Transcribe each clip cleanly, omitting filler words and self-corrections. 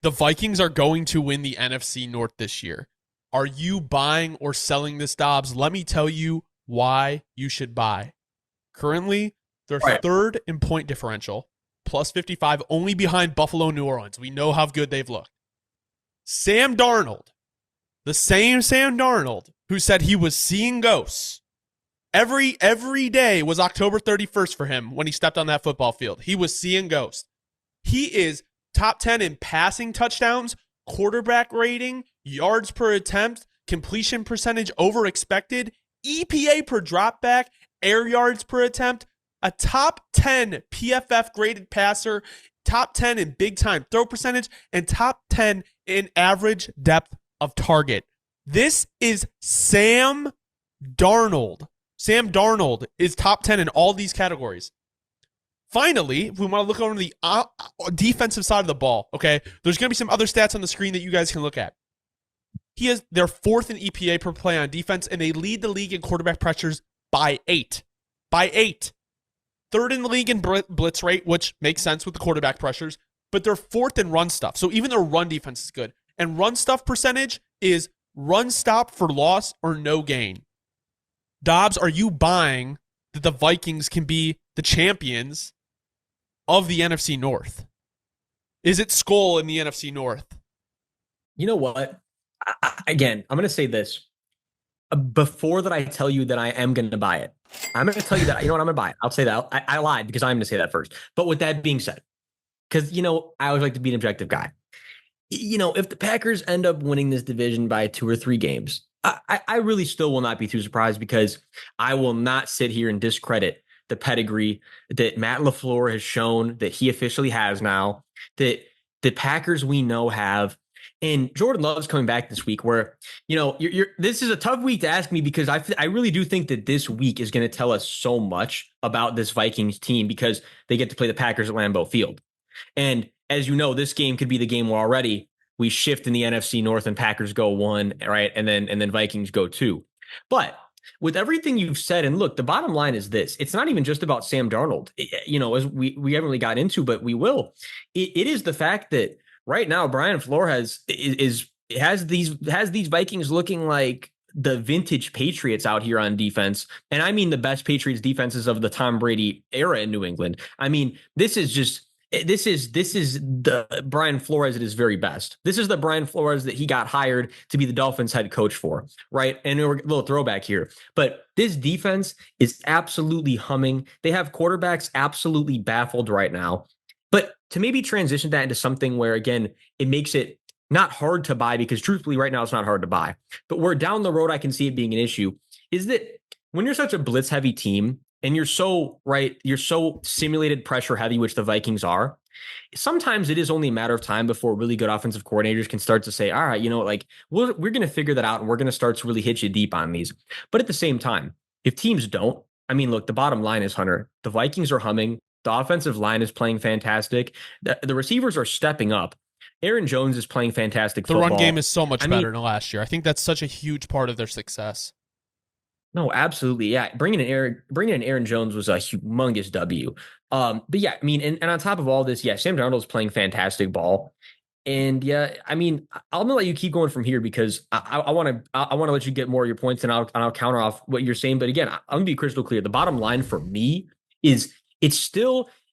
The Vikings are going to win the NFC North this year. Are you buying or selling this, Dobbs? Let me tell you why you should buy. Currently, they're Right. third in point differential, plus 55, only behind Buffalo, New Orleans. We know how good they've looked. Sam Darnold, the same Sam Darnold who said he was seeing ghosts. Every day was October 31st for him when he stepped on that football field. He was seeing ghosts. He is top 10 in passing touchdowns, quarterback rating, yards per attempt, completion percentage over expected, EPA per dropback, air yards per attempt, a top 10 PFF graded passer, top 10 in big time throw percentage, and top 10 in average depth of target. This is Sam Darnold. Sam Darnold is top 10 in all these categories. Finally, if we want to look over the defensive side of the ball, okay, there's going to be some other stats on the screen that you guys can look at. They're fourth in EPA per play on defense, and they lead the league in quarterback pressures by 8. By 8. Third in the league in blitz rate, which makes sense with the quarterback pressures, but they're fourth in run stuff. So even their run defense is good. And run stuff percentage is run stop for loss or no gain. Dobbs, are you buying that the Vikings can be the champions of the NFC North? Is it Skull in the NFC North? You know what? Again, I'm going to say this. Before that I tell you that I am going to buy it, I'm going to tell you that, you know what, I'm going to buy it. I'll say that. I lied because I'm going to say that first. But with that being said, because, I always like to be an objective guy. If the Packers end up winning this division by 2 or 3 games, I really still will not be too surprised, because I will not sit here and discredit the pedigree that Matt LaFleur has shown that he officially has now, that the Packers we know have. And Jordan Love's coming back this week, where, this is a tough week to ask me, because I really do think that this week is going to tell us so much about this Vikings team, because they get to play the Packers at Lambeau Field. And as you know, this game could be the game where already we shift in the NFC North and Packers go 1, right? And then Vikings go 2. But with everything you've said, and look, the bottom line is this: it's not even just about Sam Darnold, as we haven't really got into, but we will. It is the fact that right now Brian Flores has these Vikings looking like the vintage Patriots out here on defense. And I mean the best Patriots defenses of the Tom Brady era in New England. I mean, this is the Brian Flores at his very best. This is the Brian Flores that he got hired to be the Dolphins head coach for, right? And we're a little throwback here, but this defense is absolutely humming. They have quarterbacks absolutely baffled right now. But to maybe transition that into something where, again, it makes it not hard to buy, because truthfully right now it's not hard to buy, but where down the road I can see it being an issue, is that when you're such a blitz heavy team, and you're so simulated pressure heavy, which the Vikings are, sometimes it is only a matter of time before really good offensive coordinators can start to say, all right, we're going to figure that out, and we're going to start to really hit you deep on these. But at the same time, if teams don't, look, the bottom line is, Hunter, the Vikings are humming. The offensive line is playing fantastic. The receivers are stepping up. Aaron Jones is playing fantastic football. The run game is so much better than last year. I think that's such a huge part of their success. No, absolutely. Yeah. Bringing in Aaron Jones was a humongous W. But yeah, and on top of all this, yeah, Sam Darnold's playing fantastic ball. And yeah, I'm gonna let you keep going from here, because I want to let you get more of your points, and I'll counter off what you're saying. But again, I'm gonna be crystal clear. The bottom line for me is it's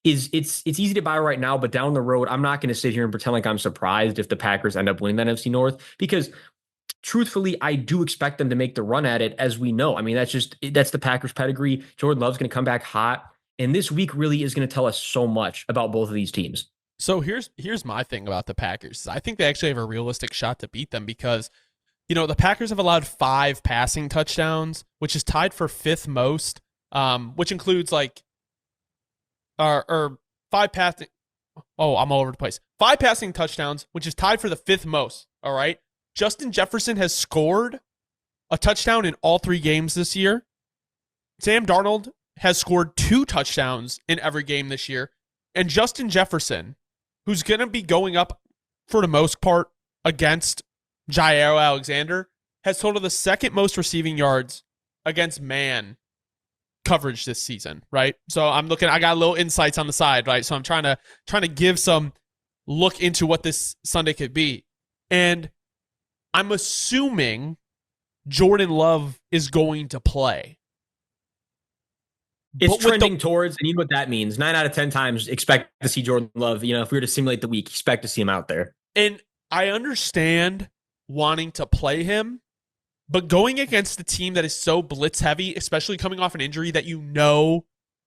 easy to buy right now, but down the road, I'm not going to sit here and pretend like I'm surprised if the Packers end up winning the NFC North, because truthfully, I do expect them to make the run at it, as we know. That's the Packers pedigree. Jordan Love's going to come back hot. And this week really is going to tell us so much about both of these teams. So here's my thing about the Packers. I think they actually have a realistic shot to beat them, because, the Packers have allowed 5 passing touchdowns, which is tied for 5th most, which includes or 5 passing. Oh, I'm all over the place. 5 passing touchdowns, which is tied for the 5th most. All right. Justin Jefferson has scored a touchdown in all 3 games this year. Sam Darnold has scored 2 touchdowns in every game this year. And Justin Jefferson, who's going to be going up for the most part against Jair Alexander, has totaled the 2nd most receiving yards against man coverage this season, right? So I got a little insights on the side, right? So I'm trying to give some look into what this Sunday could be. And I'm assuming Jordan Love is going to play. It's trending towards, and you know what that means. 9 out of 10 times expect to see Jordan Love. If we were to simulate the week, expect to see him out there. And I understand wanting to play him, but going against the team that is so blitz heavy, especially coming off an injury that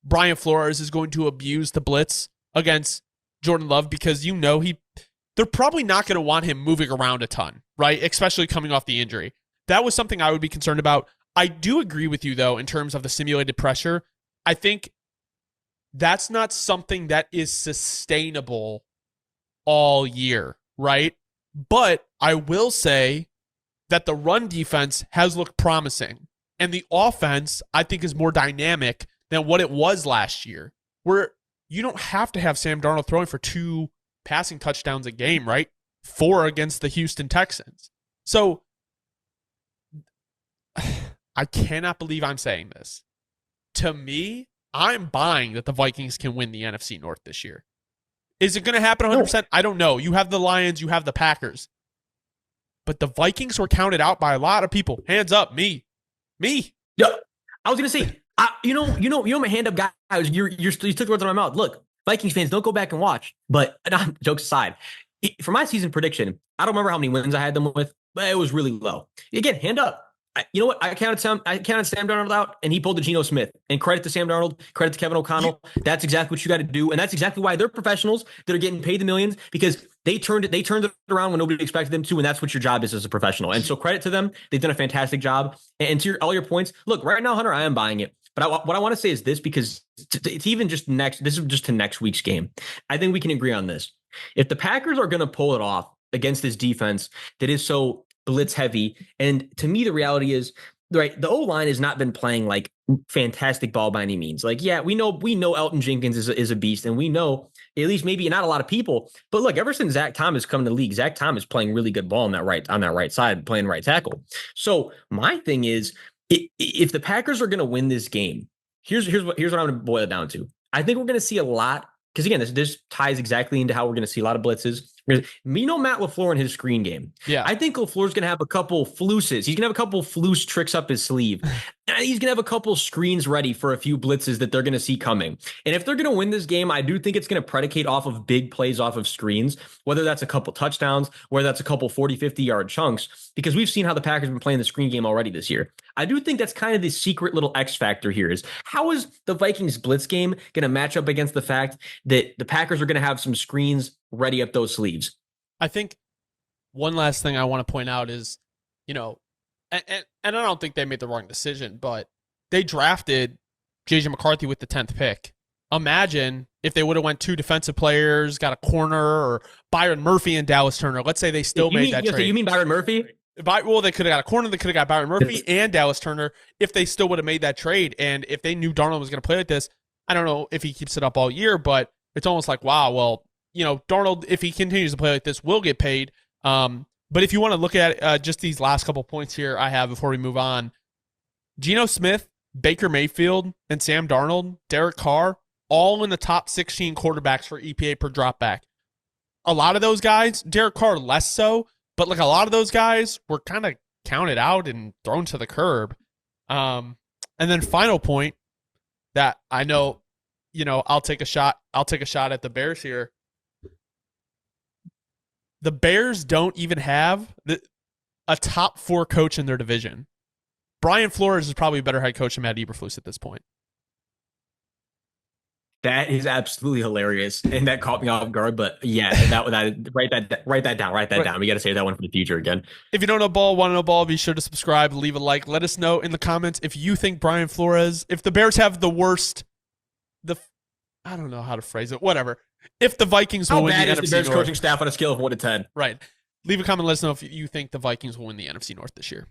Brian Flores is going to abuse the blitz against Jordan Love, because they're probably not going to want him moving around a ton, right? Especially coming off the injury. That was something I would be concerned about. I do agree with you, though, in terms of the simulated pressure. I think that's not something that is sustainable all year, right? But I will say that the run defense has looked promising, and the offense, I think, is more dynamic than what it was last year, where you don't have to have Sam Darnold throwing for 2 passing touchdowns a game, right? 4 against the Houston Texans. So I cannot believe I'm saying this. To me, I'm buying that the Vikings can win the NFC North this year. Is it going to happen 100%? No. I don't know. You have the Lions, you have the Packers. But the Vikings were counted out by a lot of people. Hands up, me. Yeah, I was going to say, my hand up guys, you took the words out of my mouth. Look, Vikings fans, don't go back and watch. But jokes aside, for my season prediction, I don't remember how many wins I had them with, but it was really low. Again, hand up. You know what? I counted Sam Darnold out, and he pulled the Geno Smith. And credit to Sam Darnold, credit to Kevin O'Connell. That's exactly what you got to do, and that's exactly why they're professionals that are getting paid the millions, because they turned it around when nobody expected them to, and that's what your job is as a professional. And so credit to them; they've done a fantastic job. And to all your points, look, right now, Hunter, I am buying it. But what I want to say is this, because it's even just next. This is just to next week's game. I think we can agree on this. If the Packers are going to pull it off against this defense that is so blitz heavy, and to me the reality is, right, the O-line has not been playing like fantastic ball by any means. Like, yeah, we know Elton Jenkins is a beast, and we know, at least maybe not a lot of people, but look, ever since Zach Thomas come to the league, Zach Thomas playing really good ball on that right side, playing right tackle. So my thing is, if the Packers are going to win this game, here's what I'm going to boil it down to. I think we're going to see a lot, because again, this ties exactly into how we're going to see a lot of blitzes. Matt LaFleur in his screen game. Yeah. I think LaFleur's going to have a couple fluces. He's going to have a couple flus tricks up his sleeve. And he's going to have a couple screens ready for a few blitzes that they're going to see coming. And if they're going to win this game, I do think it's going to predicate off of big plays off of screens, whether that's a couple touchdowns, whether that's a couple 40, 50-yard chunks, because we've seen how the Packers have been playing the screen game already this year. I do think that's kind of the secret little X factor here, is how is the Vikings blitz game going to match up against the fact that the Packers are going to have some screens ready up those sleeves? I think one last thing I want to point out is, and I don't think they made the wrong decision, but they drafted J.J. McCarthy with the 10th pick. Imagine if they would have went 2 defensive players, got a corner, or Byron Murphy and Dallas Turner. Let's say they still made that trade. You mean Byron Murphy? Well, they could have got a corner. They could have got Byron Murphy and Dallas Turner if they still would have made that trade. And if they knew Darnold was going to play like this, I don't know if he keeps it up all year, but it's almost like, wow, well, Darnold, if he continues to play like this, will get paid. But if you want to look at just these last couple points here I have before we move on, Geno Smith, Baker Mayfield, and Sam Darnold, Derek Carr, all in the top 16 quarterbacks for EPA per dropback. A lot of those guys, Derek Carr less so, but like a lot of those guys were kind of counted out and thrown to the curb. And then final point that I know, I'll take a shot at the Bears here. The Bears don't even have a top 4 coach in their division. Brian Flores is probably a better head coach than Matt Eberflus at this point. That is absolutely hilarious, and that caught me off guard. But yeah, write that down. We got to save that one for the future again. If you don't know ball, want to know ball, be sure to subscribe, leave a like. Let us know in the comments if you think Brian Flores, if the Bears have the worst, I don't know how to phrase it. Whatever. If the Vikings will win the NFC North. How bad is the Bears coaching staff on a scale of 1 to 10? Right. Leave a comment. Let us know if you think the Vikings will win the NFC North this year.